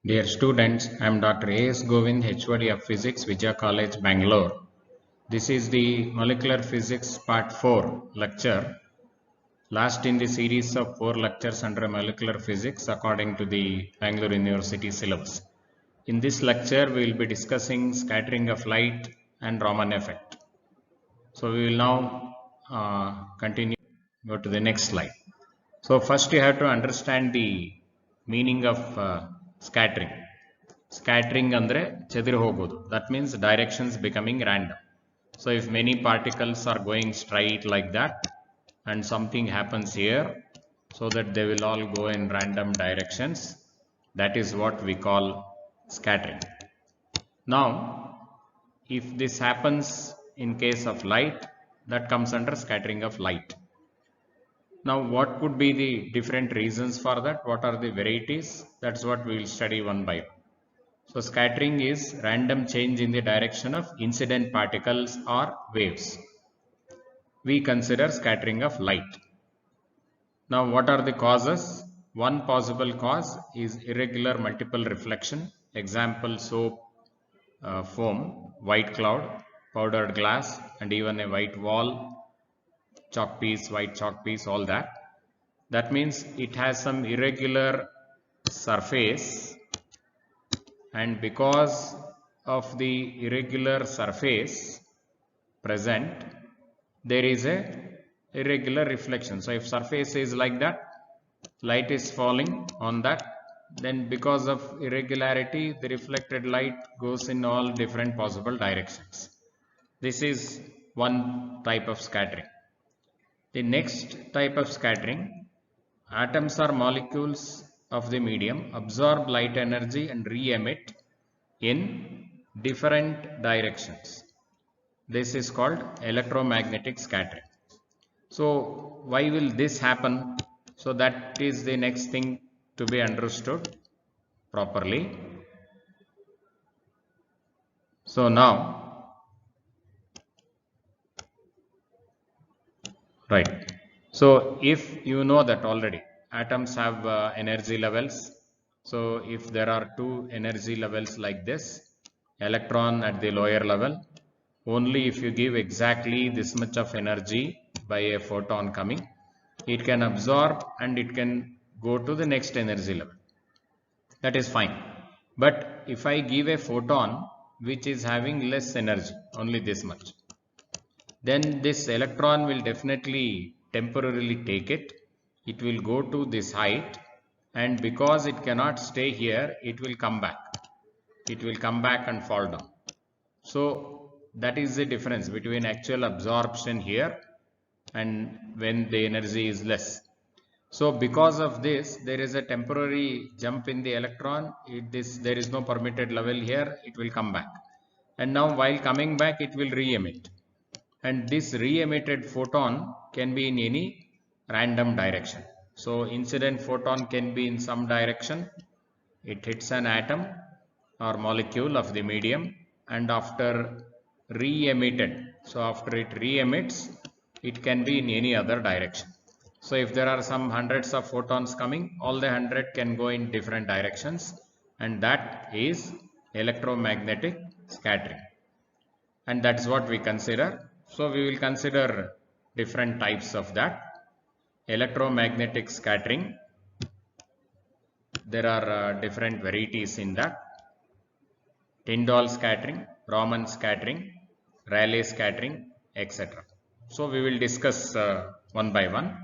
Dear students, I am Dr. A.S. Govind, HOD of Physics, Vijaya College, Bangalore. This is the Molecular Physics Part 4 lecture, last in the series of 4 lectures under Molecular Physics according to the Bangalore University syllabus. In this lecture, we will be discussing scattering of light and Raman effect. So we will now continue, go to the next slide. So first you have to understand the meaning of scattering. Scattering andre chediri hogodu. That means directions becoming random. So if many particles are going straight like that and something happens here, so that they will all go in random directions, that is what we call scattering. Now if this happens in case of light, that comes under scattering of light. Now what could be the different reasons for that? What are the varieties? That's what we will study one by one. So scattering is random change in the direction of incident particles or waves. We consider scattering of light. Now what are the causes? One possible cause is irregular multiple reflection. Example, soap, foam, white cloud, powdered glass, and even a white wall, chalk piece, white chalk piece, all that. That means it has some irregular surface, and because of the irregular surface present, there is a irregular reflection. So if surface is like that, light is falling on that, then because of irregularity, the reflected light goes in all different possible directions. This is one type of scattering. The next type of scattering, atoms or molecules of the medium absorb light energy and re-emit in different directions. This is called electromagnetic scattering. So why will this happen? So that is the next thing to be understood properly. So now, right. So if you know that already, atoms have energy levels. So if there are two energy levels like this, electron at the lower level, only if you give exactly this much of energy by a photon coming, it can absorb and it can go to the next energy level. That is fine. But if I give a photon which is having less energy, only this much, then this electron will definitely temporarily take it. It will go to this height, and because it cannot stay here, it will come back. It will come back and fall down. So that is the difference between actual absorption here and when the energy is less. So because of this, there is a temporary jump in the electron. There is no permitted level here, it will come back. And now while coming back, it will re-emit. And this re-emitted photon can be in any random direction. So incident photon can be in some direction. It hits an atom or molecule of the medium, and after re-emitted, so after it re-emits, it can be in any other direction. So if there are some hundreds of photons coming, all the 100 can go in different directions, and that is electromagnetic scattering, and that's what we consider. So we will consider different types of that. Electromagnetic scattering, there are different varieties in that. Tyndall scattering, Raman scattering, Rayleigh scattering, etc. So we will discuss one by one.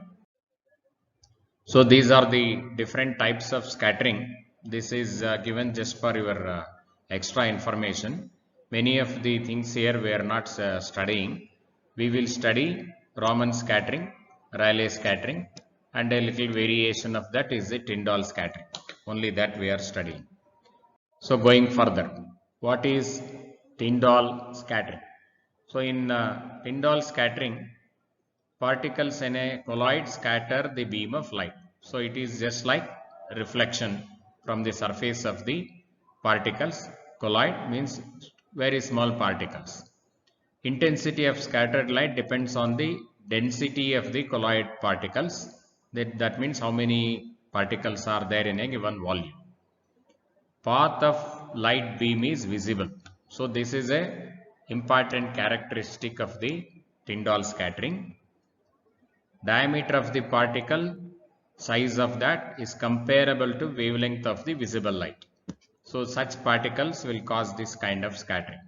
So these are the different types of scattering. This is given just for your extra information. Many of the things here we are not studying. We will study Raman scattering, Rayleigh scattering, and a little variation of that is the Tyndall scattering. Only that we are studying. So going further, what is Tyndall scattering? So in Tyndall scattering, particles in a colloid scatter the beam of light. So it is just like reflection from the surface of the particles. Colloid means very small particles. Intensity of scattered light depends on the density of the colloid particles. That means how many particles are there in a given volume. path of light beam is visible. So this is a important characteristic of the Tyndall scattering. Diameter of the particle, size of that is comparable to wavelength of the visible light. So such particles will cause this kind of scattering.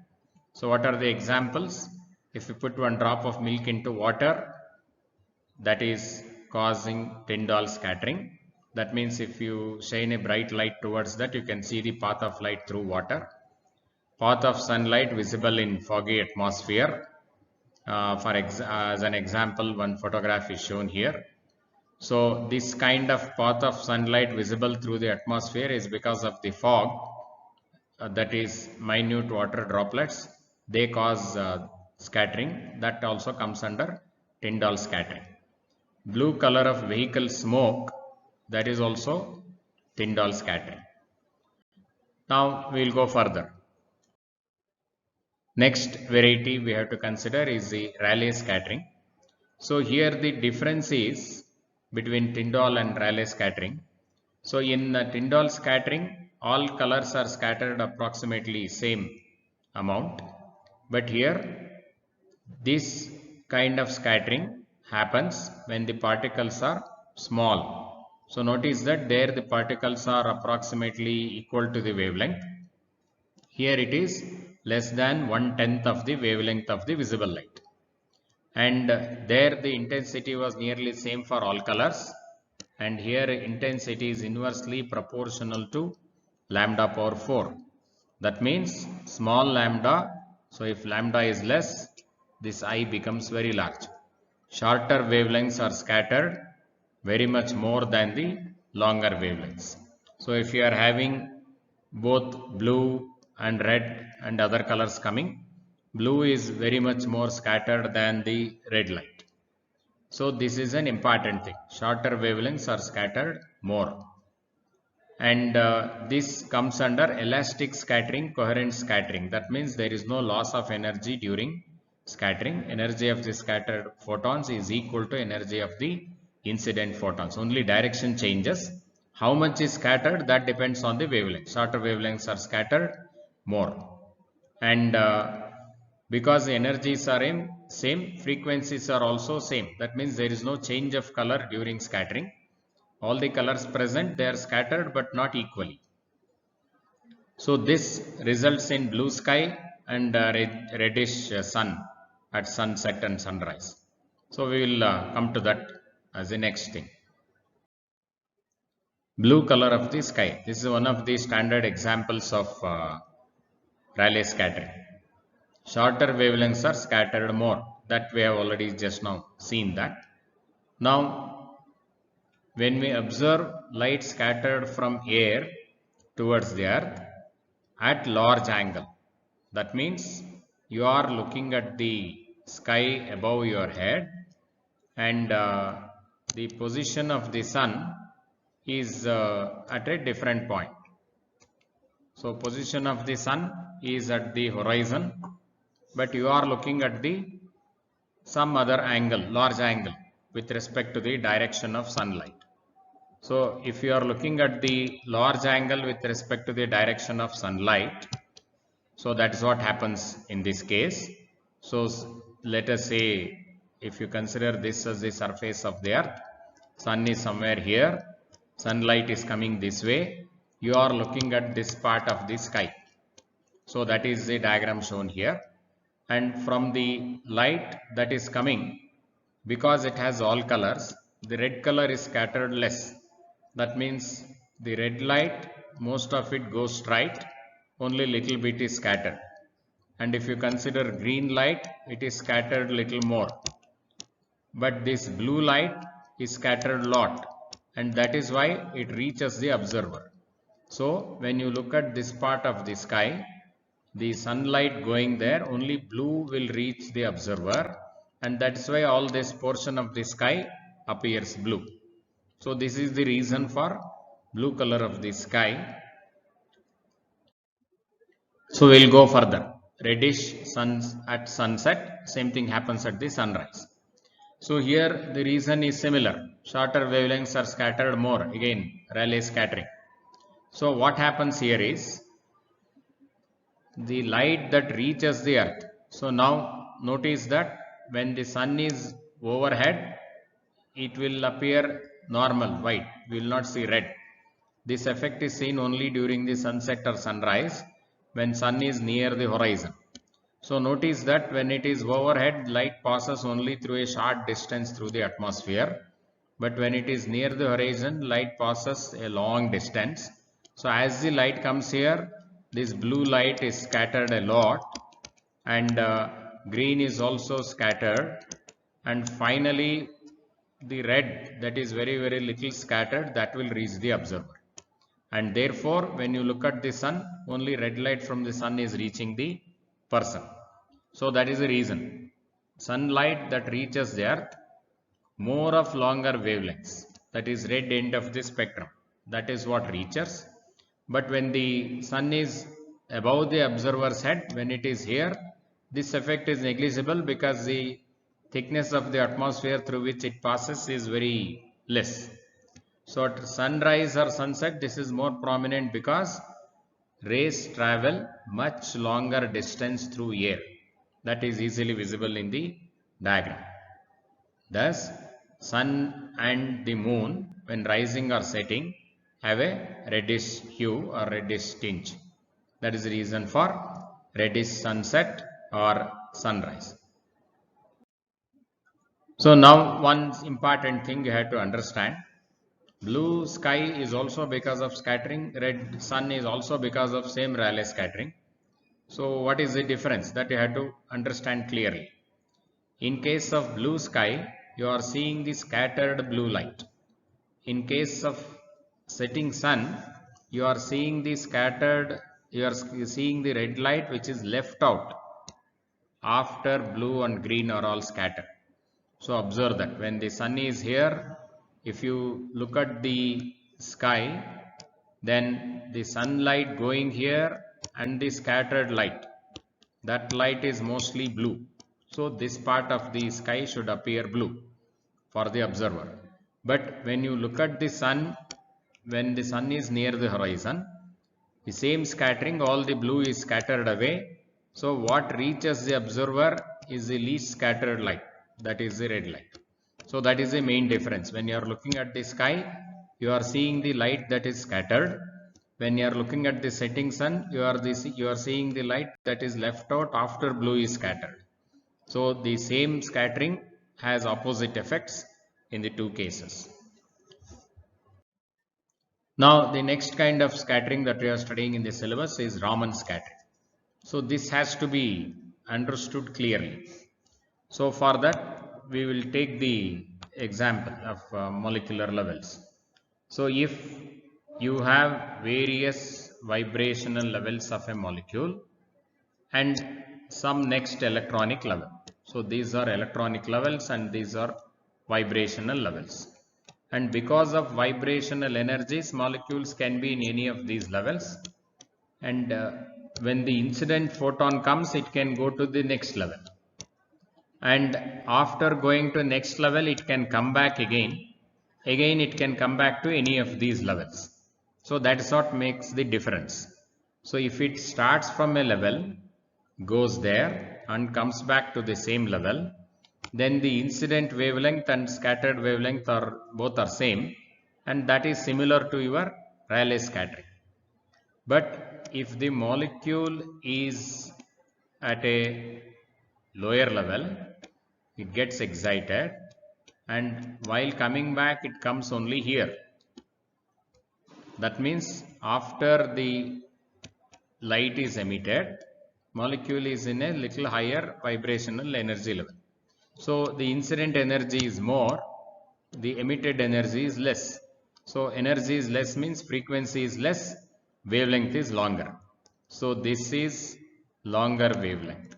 So what are the examples? If you put one drop of milk into water, that is causing Tyndall scattering. That means if you shine a bright light towards that, you can see the path of light through water. Path of sunlight visible in foggy atmosphere. As an example, one photograph is shown here. So this kind of path of sunlight visible through the atmosphere is because of the fog, that is minute water droplets. They cause scattering. That also comes under Tyndall scattering. Blue color of vehicle smoke, that is also Tyndall scattering. Now we will go further. Next variety we have to consider is the Rayleigh scattering. So here the difference is between Tyndall and Rayleigh scattering. So in Tyndall scattering, all colors are scattered approximately same amount. But here, this kind of scattering happens when the particles are small. So notice that there the particles are approximately equal to the wavelength. Here it is less than 1/10 of the wavelength of the visible light. And there the intensity was nearly same for all colors. And here intensity is inversely proportional to lambda power 4. That means small lambda. So if lambda is less, this I becomes very large. Shorter wavelengths are scattered very much more than the longer wavelengths. So if you are having both blue and red and other colors coming, blue is very much more scattered than the red light. So this is an important thing. Shorter wavelengths are scattered more. And this comes under elastic scattering, coherent scattering. That means there is no loss of energy during scattering. Energy of the scattered photons is equal to energy of the incident photons. Only direction changes. How much is scattered, that depends on the wavelength. Shorter wavelengths are scattered more. And because the energies are same, frequencies are also same. That means there is no change of color during scattering. All the colors present, they are scattered but not equally. So this results in blue sky and reddish sun at sunset and sunrise. So we will come to that as the next thing. Blue color of the sky. This is one of the standard examples of Rayleigh scattering. Shorter wavelengths are scattered more. That we have already just now seen that. Now, when we observe light scattered from air towards the earth at large angle, that means you are looking at the sky above your head, and the position of the sun is at a different point. So position of the sun is at the horizon, but you are looking at the some other angle, large angle, with respect to the direction of sunlight. So if you are looking at the large angle with respect to the direction of sunlight, so that is what happens in this case. So let us say, if you consider this as the surface of the earth, sun is somewhere here, sunlight is coming this way, you are looking at this part of the sky. So that is the diagram shown here. And from the light that is coming, because it has all colors, the red color is scattered less. That means the red light, most of it goes straight, only little bit is scattered. And if you consider green light, it is scattered little more. But this blue light is scattered lot, and that is why it reaches the observer. So when you look at this part of the sky, the sunlight going there, only blue will reach the observer, and that's why all this portion of the sky appears blue. So this is the reason for blue color of the sky. So we'll go further. Reddish suns at sunset, same thing happens at the sunrise. So here the reason is similar. Shorter wavelengths are scattered more, again Rayleigh scattering. So what happens here is the light that reaches the earth. So now notice that when the sun is overhead, it will appear normal white. We will not see red. This effect is seen only during the sunset or sunrise when sun is near the horizon. So notice that when it is overhead, light passes only through a short distance through the atmosphere. But when it is near the horizon, light passes a long distance. So as the light comes here, this blue light is scattered a lot, and green is also scattered, and finally the red, that is very little scattered, that will reach the observer. And therefore when you look at the sun, only red light from the sun is reaching the person. So that is the reason. Sunlight that reaches the earth, more of longer wavelengths, that is red end of the spectrum, that is what reaches. But when the sun is above the observer's head, when it is here, this effect is negligible because the thickness of the atmosphere through which it passes is very less. So at sunrise or sunset, this is more prominent because rays travel much longer distance through air. That is easily visible in the diagram. Thus, sun and the moon, when rising or setting, have a reddish hue or reddish tinge. That is the reason for reddish sunset or sunrise. So now one important thing you have to understand. Blue sky is also because of scattering, red sun is also because of same Rayleigh scattering. So what is the difference? That you have to understand clearly. In case of blue sky, you are seeing the scattered blue light. In case of setting sun, you are seeing the scattered, you are seeing the red light which is left out after blue and green are all scattered. So observe that when the sun is here, if you look at the sky, then the sunlight going here and the scattered light, that light is mostly blue. So this part of the sky should appear blue for the observer. But when you look at the sun, when the sun is near the horizon, the same scattering, all the blue is scattered away. So what reaches the observer is the least scattered light, that is the red light. So that is the main difference. When you are looking at the sky, you are seeing the light that is scattered. When you are looking at the setting sun, you are seeing the light that is left out after blue is scattered. So the same scattering has opposite effects in the two cases. Now the next kind of scattering that we are studying in the syllabus is Raman scattering. So this has to be understood clearly. So for that we will take the example of molecular levels. So if you have various vibrational levels of a molecule and some next electronic level. So these are electronic levels and these are vibrational levels. And because of vibrational energies, molecules can be in any of these levels. And when the incident photon comes, it can go to the next level. And after going to next level, it can come back again. Again, it can come back to any of these levels. So that's what makes the difference. So if it starts from a level, goes there and comes back to the same level, then the incident wavelength and scattered wavelength are both are same, and that is similar to your Rayleigh scattering. But if the molecule is at a lower level, it gets excited, and while coming back it comes only here. That means after the light is emitted, molecule is in a little higher vibrational energy level. So the incident energy is more, the emitted energy is less. So energy is less means frequency is less, wavelength is longer. So this is longer wavelength.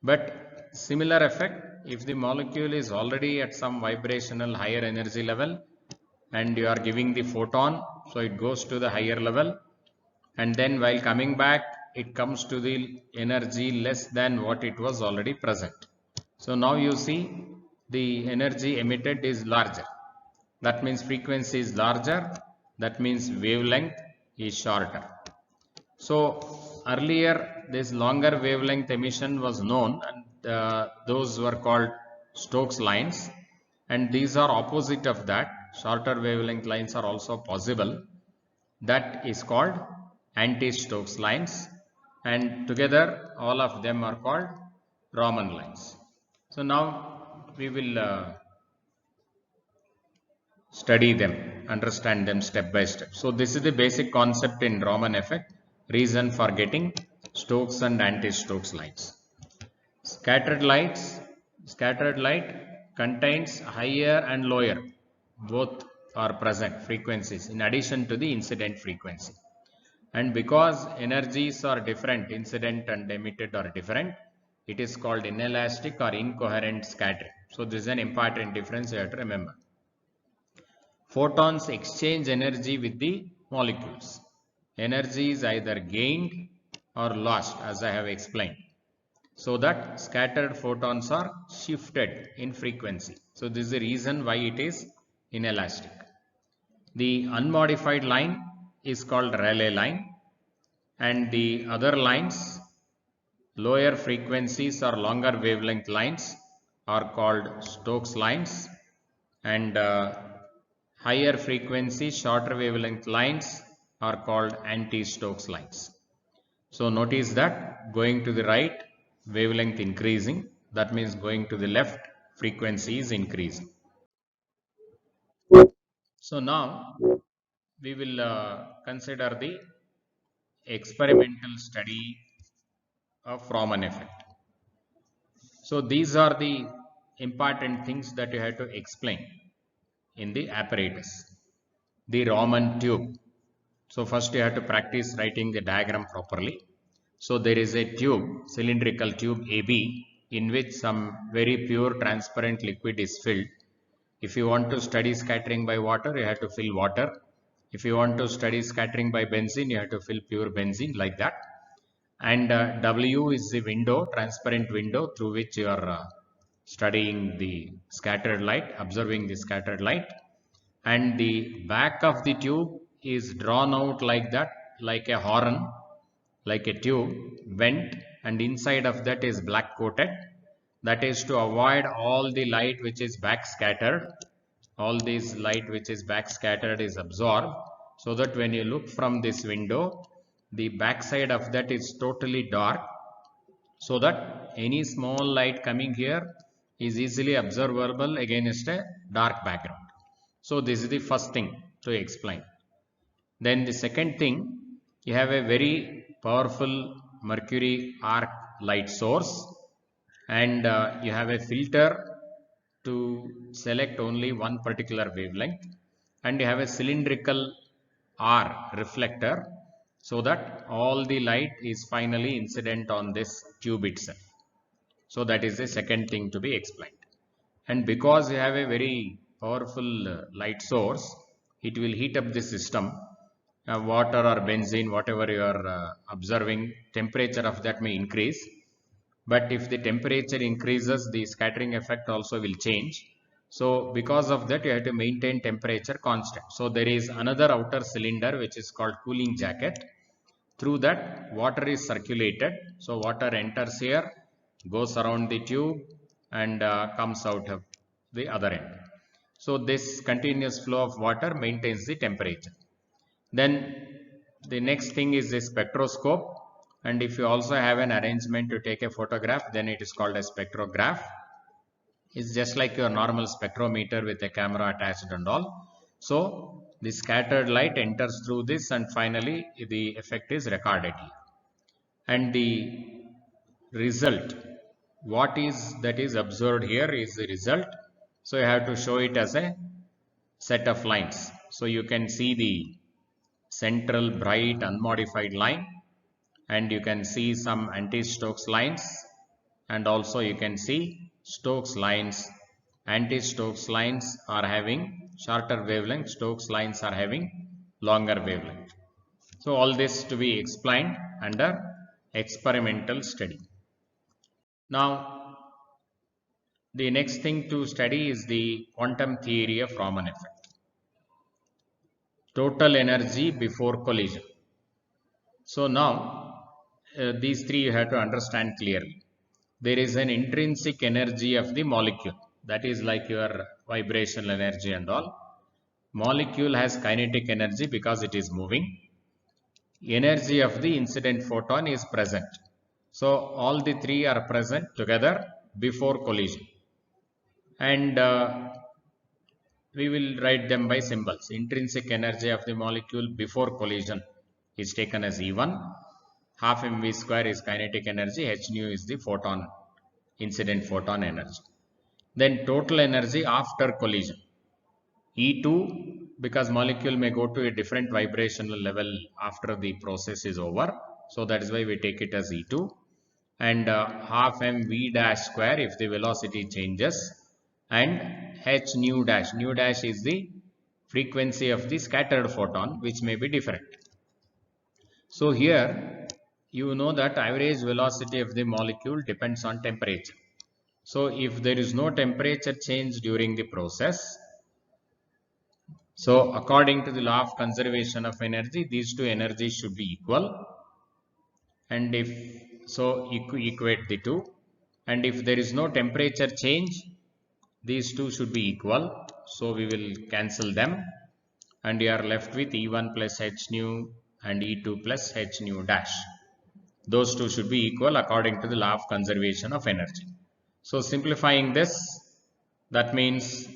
But similar effect, if the molecule is already at some vibrational higher energy level and you are giving the photon, so it goes to the higher level, and then while coming back it comes to the energy less than what it was already present. So now you see the energy emitted is larger. That means frequency is larger. That means wavelength is shorter. So earlier this longer wavelength emission was known, and those were called Stokes lines, and these are opposite of that. Shorter wavelength lines are also possible. That is called anti-Stokes lines, and together all of them are called Raman lines. So now we will study them, understand them step by step. So this is the basic concept in Raman effect, reason for getting Stokes and anti-Stokes lines. Scattered light contains higher and lower, both are present frequencies in addition to the incident frequency. And because energies are different, incident and emitted are different, it is called inelastic or incoherent scattering. So this is an important difference you have to remember. Photons exchange energy with the molecules. Energy is either gained or lost, as I have explained, so that scattered photons are shifted in frequency. So this is the reason why it is inelastic. The unmodified line is called Rayleigh line, and the other lines, lower frequencies or longer wavelength lines, are called Stokes lines, and higher frequency shorter wavelength lines are called anti-Stokes lines. So notice that going to the right, wavelength increasing, that means going to the left, frequency is increasing. So now we will consider the experimental study of Raman effect. So these are the important things that you have to explain in the apparatus. The Raman tube. So first you have to practice writing the diagram properly. So there is a tube, cylindrical tube AB, in which some very pure transparent liquid is filled. If you want to study scattering by water, you have to fill water. If you want to study scattering by benzene, you have to fill pure benzene, like that. And W is the window, transparent window through which you are studying the scattered light, observing the scattered light. And the back of the tube is drawn out like that, like a horn, like a tube, vent, and inside of that is black coated. That is to avoid all the light which is back scattered. All this light which is back scattered is absorbed, so that when you look from this window, the back side of that is totally dark, so that any small light coming here is easily observable against a dark background. So this is the first thing to explain. Then the second thing, you have a very powerful mercury arc light source, and you have a filter to select only one particular wavelength, and you have a cylindrical R reflector, so that all the light is finally incident on this tube itself. So that is the second thing to be explained. And because you have a very powerful light source, it will heat up the system. Water or benzene, whatever you are observing, temperature of that may increase. But if the temperature increases, the scattering effect also will change. So because of that, you have to maintain temperature constant. So there is another outer cylinder which is called cooling jacket. Through that, water is circulated. So water enters here, goes around the tube, and comes out of the other end. So this continuous flow of water maintains the temperature. Then the next thing is the spectroscope, and if you also have an arrangement to take a photograph, then it is called a spectrograph. It's just like your normal spectrometer with a camera attached and all. So the scattered light enters through this, and finally the effect is recorded here. And the result, what is that is observed here is the result. So you have to show it as a set of lines. So you can see the central bright unmodified line, and you can see some anti-Stokes lines, and also you can see Stokes lines. Anti-Stokes lines are having shorter wavelength, Stokes lines are having longer wavelength. So all this to be explained under experimental study. Now the next thing to study is the quantum theory of Raman effect. Total energy before collision. So now these three you have to understand clearly. There is an intrinsic energy of the molecule, that is like your vibrational energy and all. Molecule has kinetic energy because it is moving. Energy of the incident photon is present. So all the three are present together before collision, and we will write them by symbols. Intrinsic energy of the molecule before collision is taken as E1. Half mv square is kinetic energy. H nu is the photon, incident photon energy. Then total energy after collision, E2, because molecule may go to a different vibrational level after the process is over. So that is why we take it as E2. And half mv dash square if the velocity changes, and h nu dash. Nu dash is the frequency of the scattered photon, which may be different. So here you know that average velocity of the molecule depends on temperature. So if there is no temperature change during the process, so according to the law of conservation of energy, these two energies should be equal. And if so, equate the two. And if there is no temperature change, these two should be equal. So we will cancel them, and you are left with E1 plus h nu and E2 plus h nu dash. Those two should be equal according to the law of conservation of energy. So simplifying this, that means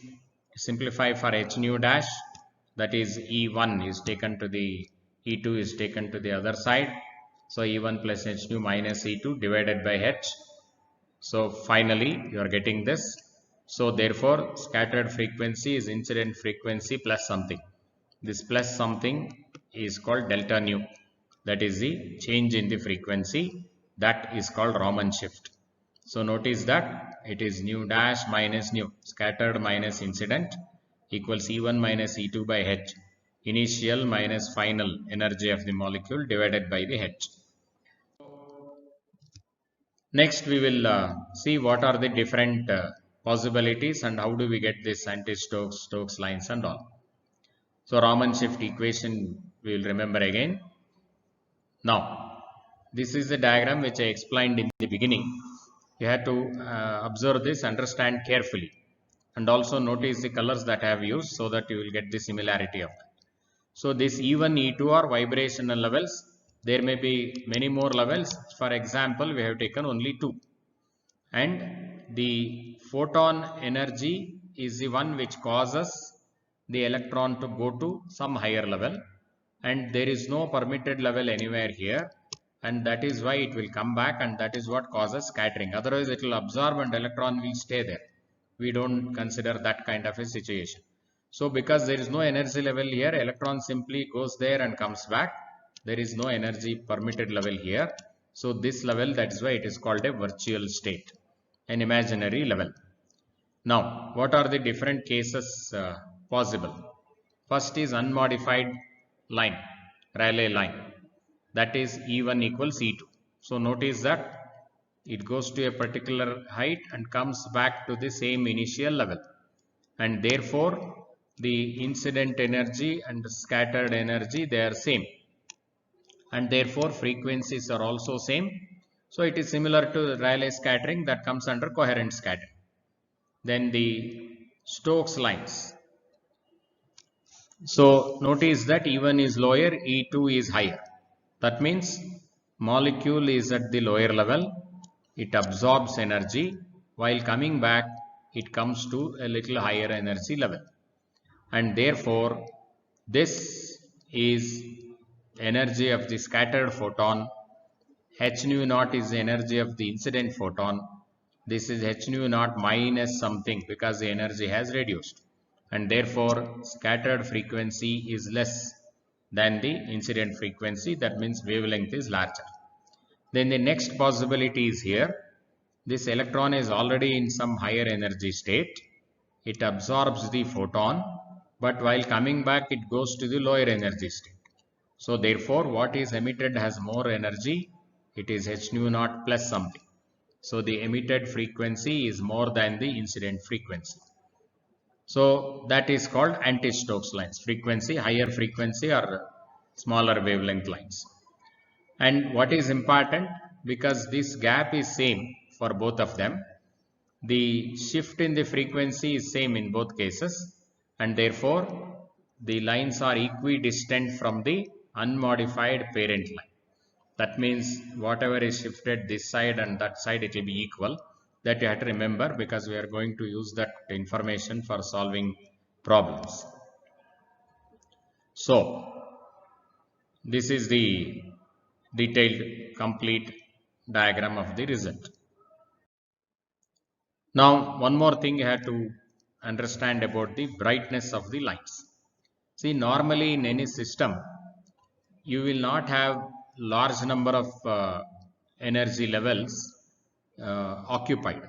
simplify for h nu dash, that is E1 is taken to the E2 is taken to the other side. So E1 plus h nu minus E2 divided by h. So finally you are getting this. So therefore scattered frequency is incident frequency plus something. This plus something is called delta nu. That is the change in the frequency. That is called Raman shift. So notice that it is nu dash minus nu, scattered minus incident, equals E1 minus E2 by h, initial minus final energy of the molecule divided by the h. Next we will see what are the different possibilities and how do we get this anti-Stokes, Stokes lines and all. So Raman shift equation we will remember again. Now this is the diagram which I explained in the beginning. You have to observe this, understand carefully, and also notice the colors that I have used so that you will get the similarity of that. So this E1, E2 are vibrational levels. There may be many more levels. For example, we have taken only 2. And the photon energy is the one which causes the electron to go to some higher level. And there is no permitted level anywhere here. And that is why it will come back, and that is what causes scattering. Otherwise it will absorb and electron will stay there. We don't consider that kind of a situation. So because there is no energy level here, electron simply goes there and comes back. There is no energy permitted level here. So this level, that is why it is called a virtual state, an imaginary level. Now what are the different cases possible? First is unmodified line, Rayleigh line. That is E1 equals E2. So notice that it goes to a particular height and comes back to the same initial level, and therefore the incident energy and scattered energy, they are same, and therefore frequencies are also same. So it is similar to Rayleigh scattering, that comes under coherent scattering. Then the Stokes lines. So notice that E1 is lower, E2 is higher. That means molecule is at the lower level, it absorbs energy, while coming back it comes to a little higher energy level, and therefore this is energy of the scattered photon. H nu naught is the energy of the incident photon. This is H nu naught minus something because the energy has reduced, and therefore scattered frequency is less than the incident frequency. That means wavelength is larger. Then the next possibility is here. This electron is already in some higher energy state. It absorbs the photon, but while coming back it goes to the lower energy state. So therefore what is emitted has more energy. It is H nu naught plus something. So the emitted frequency is more than the incident frequency. So that is called anti-Stokes lines. Frequency, higher frequency or smaller wavelength lines. And what is important, because this gap is same for both of them, the shift in the frequency is same in both cases, and therefore the lines are equidistant from the unmodified parent line. That means whatever is shifted this side and that side, it will be equal. That you have to remember, because we are going to use that information for solving problems. So this is the detailed complete diagram of the result. Now one more thing you have to understand about the brightness of the lights. See, normally in any system you will not have large number of energy levels occupied.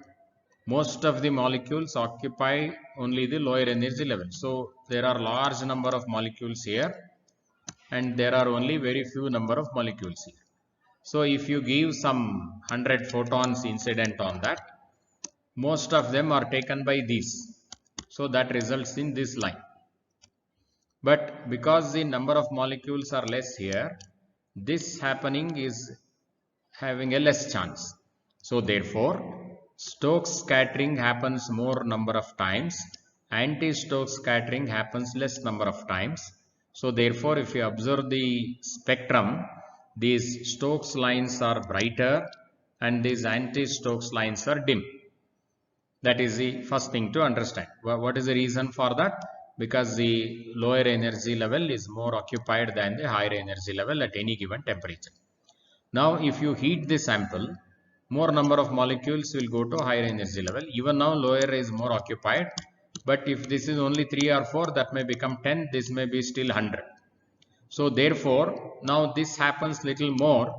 Most of the molecules occupy only the lower energy level. So there are large number of molecules here, and there are only very few number of molecules here. So if you give some 100 photons incident on that, most of them are taken by these. So that results in this line. But because the number of molecules are less here, this happening is having a less chance. So therefore, Stokes scattering happens more number of times, anti-Stokes scattering happens less number of times. So therefore, if you observe the spectrum, these Stokes lines are brighter and these anti-Stokes lines are dim. That is the first thing to understand. What is the reason for that? Because the lower energy level is more occupied than the higher energy level at any given temperature. Now if you heat the sample, more number of molecules will go to higher energy level. Even now lower is more occupied, but if this is only 3 or 4, that may become 10, this may be still 100. So therefore now this happens little more,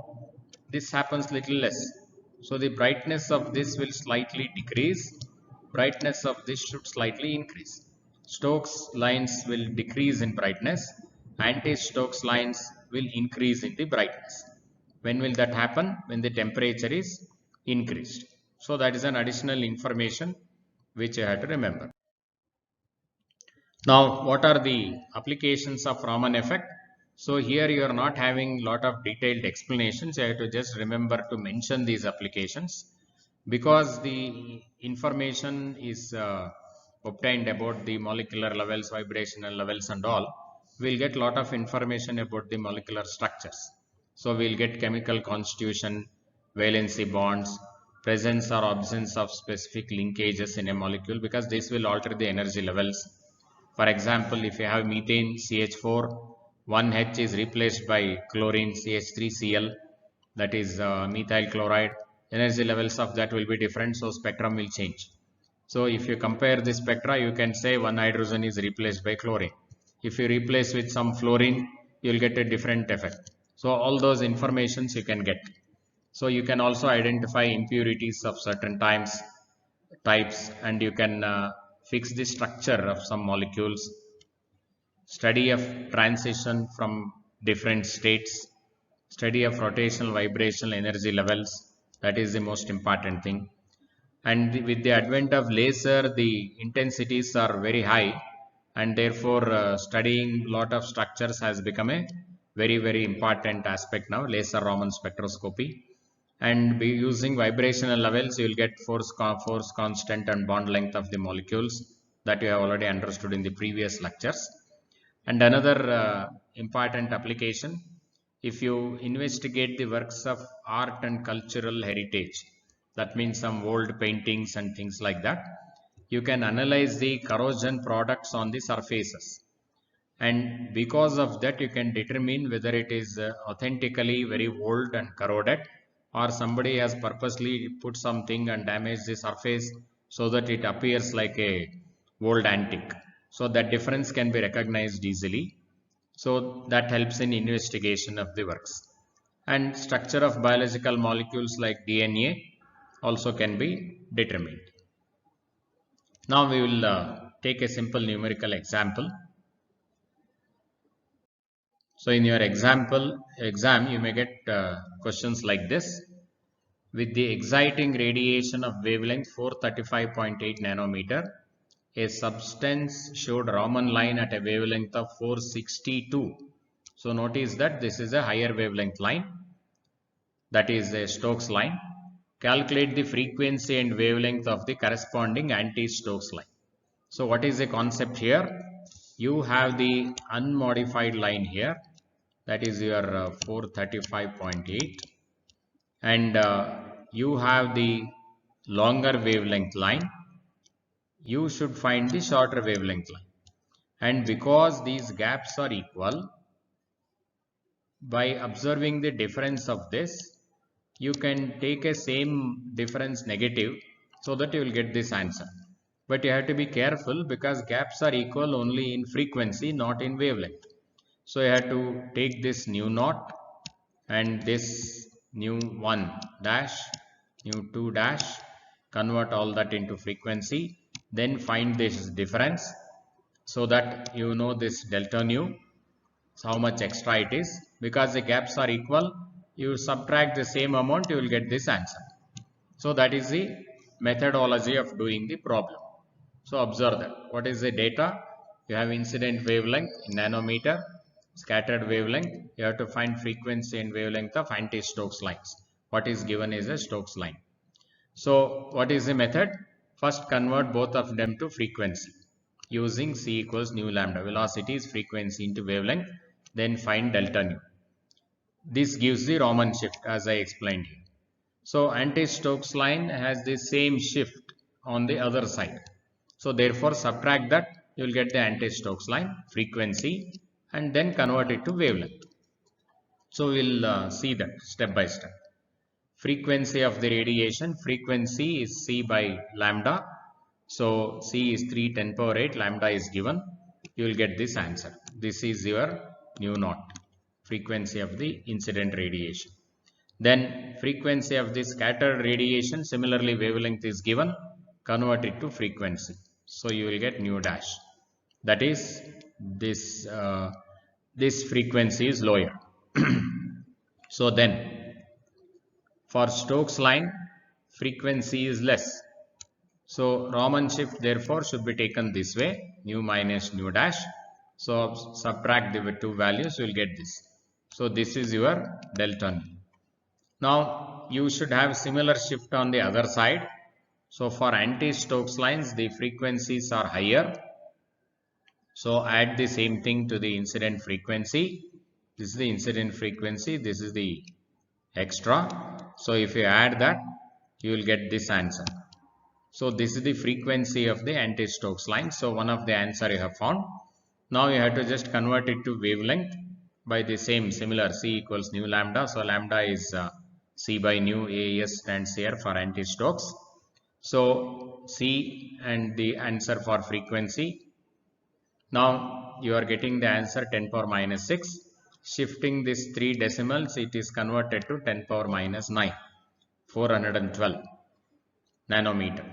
this happens little less. So the brightness of this will slightly decrease, brightness of this should slightly increase. Stokes lines will decrease in brightness, anti-Stokes lines will increase in the brightness. When will that happen? When the temperature is increased. So that is an additional information which you have to remember. Now what are the applications of Raman effect? So here you are not having lot of detailed explanations. You have to just remember to mention these applications, because the information is obtained about the molecular levels, vibrational levels and all. We'll get lot of information about the molecular structures. So we'll get chemical constitution, valency bonds, presence or absence of specific linkages in a molecule, because this will alter the energy levels. For example, if you have methane CH4, one H is replaced by chlorine CH3Cl, that is methyl chloride. Energy levels of that will be different, so spectrum will change. So if you compare the spectra, you can say one hydrogen is replaced by chlorine. If you replace with some fluorine, you will get a different effect. So all those informations you can get. So you can also identify impurities of certain types, and you can fix the structure of some molecules, study of transition from different states, study of rotational vibrational energy levels. That is the most important thing. And with the advent of laser, the intensities are very high, and therefore studying lot of structures has become a very important aspect now, laser Raman spectroscopy. And be using vibrational levels, you will get force constant and bond length of the molecules, that you have already understood in the previous lectures. And another important application, if you investigate the works of art and cultural heritage, that means some old paintings and things like that, you can analyze the corrosion products on the surfaces, and because of that you can determine whether it is authentically very old and corroded, or somebody has purposely put something and damaged the surface so that it appears like a old antique. So that difference can be recognized easily. So that helps in investigation of the works. And structure of biological molecules like DNA also can be determined. Now we will take a simple numerical example. So in your exam, you may get questions like this. With the exciting radiation of wavelength 435.8 nanometer, a substance showed Raman line at a wavelength of 462. So notice that this is a higher wavelength line. that is a Stokes line. Calculate the frequency and wavelength of the corresponding anti-Stokes line. So what is the concept here? You have the unmodified line here, that is your 435.8, and you have the longer wavelength line. You should find the shorter wavelength line, and because these gaps are equal, by observing the difference of this, you can take a same difference negative so that you will get this answer. But you have to be careful because gaps are equal only in frequency, not in wavelength. So you have to take this nu naught and this nu 1 dash, nu 2 dash, convert all that into frequency, then find this difference so that you know this delta nu, so how much extra it is. Because the gaps are equal, you subtract the same amount, you will get this answer. So that is the methodology of doing the problem. So observe that. What is the data? You have incident wavelength in nanometer, scattered wavelength. You have to find frequency and wavelength of anti-Stokes lines. What is given is a Stokes line. So what is the method? First convert both of them to frequency using C equals nu lambda. Velocity is frequency into wavelength. Then find delta nu. This gives the Raman shift as I explained here. So anti-Stokes line has the same shift on the other side. So therefore subtract that, you will get the anti-Stokes line frequency and then convert it to wavelength. So we will see that step by step. Frequency of the radiation, frequency is C by lambda. So C is 3 10 power 8, lambda is given. You will get this answer. This is your nu naught, frequency of the incident radiation. Then frequency of the scattered radiation, similarly wavelength is given, convert it to frequency. So you will get nu dash. That is this, this frequency is lower. So then for Stokes line, frequency is less. So Raman shift therefore should be taken this way, nu minus nu dash. So subtract the two values, you will get this. So this is your delta nu. Now you should have similar shift on the other side. So for anti-Stokes lines, the frequencies are higher. So add the same thing to the incident frequency. This is the incident frequency, this is the extra. So if you add that, you will get this answer. So this is the frequency of the anti-Stokes line. So one of the answer you have found. Now you have to just convert it to wavelength by the same similar C equals nu lambda. So lambda is C by nu, AES stands here for anti-Stokes. So C and the answer for frequency. Now you are getting the answer 10 power minus 6. Shifting this 3 decimals, it is converted to 10 power minus 9, 412 nanometer.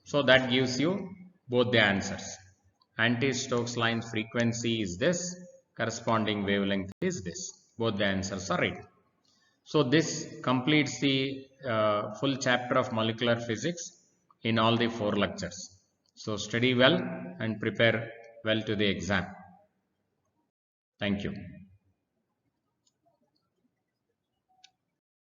So that gives you both the answers. Anti-Stokes line frequency is this, corresponding wavelength is this. Both the answers are right. So this completes the full chapter of molecular physics in all the 4 lectures. So study well and prepare well to the exam. Thank you.